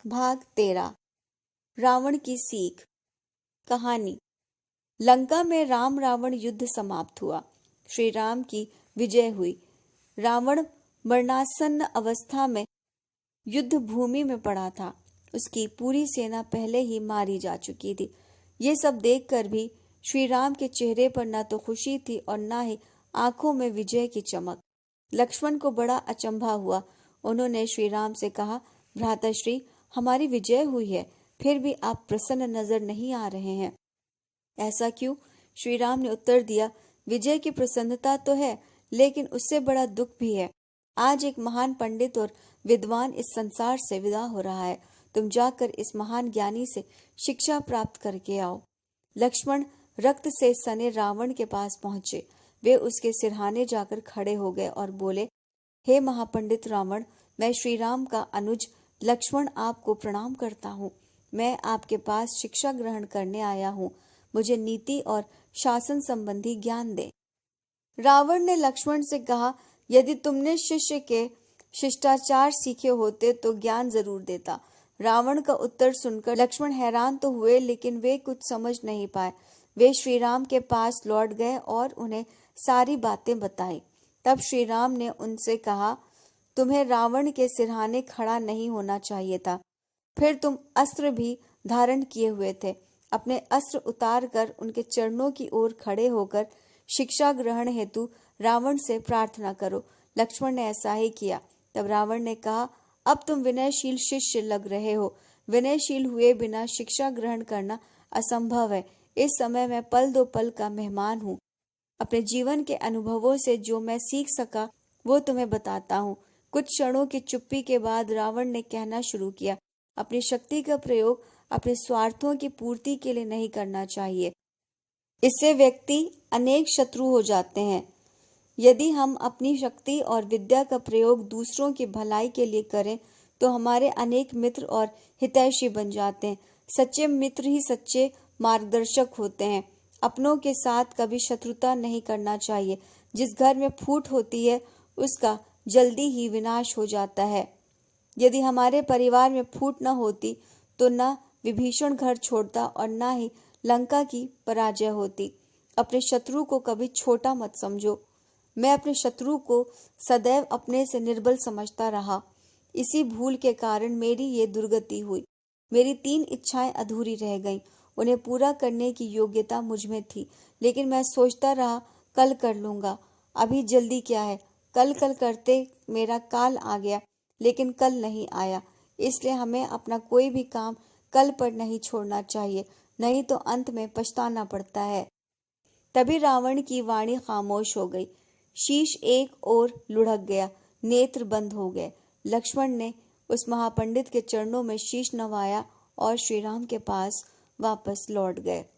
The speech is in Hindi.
भाग 13। रावण की सीख। कहानी। लंका में राम रावण युद्ध समाप्त हुआ। श्री राम की विजय हुई। रावण मरणासन्न अवस्था में युद्ध भूमि में पड़ा था। उसकी पूरी सेना पहले ही मारी जा चुकी थी। ये सब देखकर भी श्री राम के चेहरे पर न तो खुशी थी और न ही आंखों में विजय की चमक। लक्ष्मण को बड़ा अचंभा हुआ। उन्होंने श्री राम से कहा, भ्राताश्री, हमारी विजय हुई है, फिर भी आप प्रसन्न नजर नहीं आ रहे हैं। ऐसा क्यों? श्री राम ने उत्तर दिया, विजय की प्रसन्नता तो है, लेकिन उससे बड़ा दुख भी है। आज एक महान पंडित और विद्वान इस संसार से विदा हो रहा है। तुम जाकर इस महान ज्ञानी से शिक्षा प्राप्त करके आओ। लक्ष्मण रक्त से सने रावण के पास पहुंचे। वे उसके सिरहाने जाकर खड़े हो गए और बोले, हे महापंडित रावण, मैं श्री राम का अनुज लक्ष्मण आपको प्रणाम करता हूँ। मैं आपके पास शिक्षा ग्रहण करने आया हूँ। मुझे नीति और शासन संबंधी ज्ञान दे। रावण ने लक्ष्मण से कहा, यदि तुमने शिष्य के शिष्टाचार सीखे होते तो ज्ञान जरूर देता। रावण का उत्तर सुनकर लक्ष्मण हैरान तो हुए, लेकिन वे कुछ समझ नहीं पाए। वे श्री राम के पास लौट गए और उन्हें सारी बातें बताई। तब श्री राम ने उनसे कहा, तुम्हें रावण के सिरहाने खड़ा नहीं होना चाहिए था। फिर तुम अस्त्र भी धारण किए हुए थे। अपने अस्त्र उतार कर उनके चरणों की ओर खड़े होकर शिक्षा ग्रहण हेतु रावण से प्रार्थना करो। लक्ष्मण ने ऐसा ही किया। तब रावण ने कहा, अब तुम विनयशील शिष्य लग रहे हो। विनयशील हुए बिना शिक्षा ग्रहण करना असंभव है। इस समय मैं पल दो पल का मेहमान हूँ। अपने जीवन के अनुभवों से जो मैं सीख सका वो तुम्हें बताता हूँ। कुछ क्षणों की चुप्पी के बाद रावण ने कहना शुरू किया, अपनी शक्ति का प्रयोग अपने स्वार्थों की पूर्ति के लिए नहीं करना चाहिए। इससे व्यक्ति अनेक शत्रु हो जाते हैं। यदि हम अपनी शक्ति और विद्या का प्रयोग दूसरों की भलाई के लिए करें तो हमारे अनेक मित्र और हितैषी बन जाते हैं। सच्चे मित्र ही सच्चे मार्गदर्शक होते हैं। अपनों के साथ कभी शत्रुता नहीं करना चाहिए। जिस घर में फूट होती है उसका जल्दी ही विनाश हो जाता है। यदि हमारे परिवार में फूट न होती तो न विभीषण घर छोड़ता और न ही लंका की पराजय होती। अपने शत्रु को कभी छोटा मत समझो। मैं अपने शत्रु को सदैव अपने से निर्बल समझता रहा। इसी भूल के कारण मेरी ये दुर्गति हुई। मेरी 3 इच्छाएं अधूरी रह गईं। उन्हें पूरा करने की योग्यता मुझ में थी, लेकिन मैं सोचता रहा कल कर लूंगा। अभी जल्दी क्या है? कल कल करते मेरा काल आ गया, लेकिन कल नहीं आया। इसलिए हमें अपना कोई भी काम कल पर नहीं छोड़ना चाहिए, नहीं तो अंत में पछताना पड़ता है। तभी रावण की वाणी खामोश हो गई। शीश एक ओर लुढ़क गया, नेत्र बंद हो गए। लक्ष्मण ने उस महापंडित के चरणों में शीश नवाया और श्री राम के पास वापस लौट गए।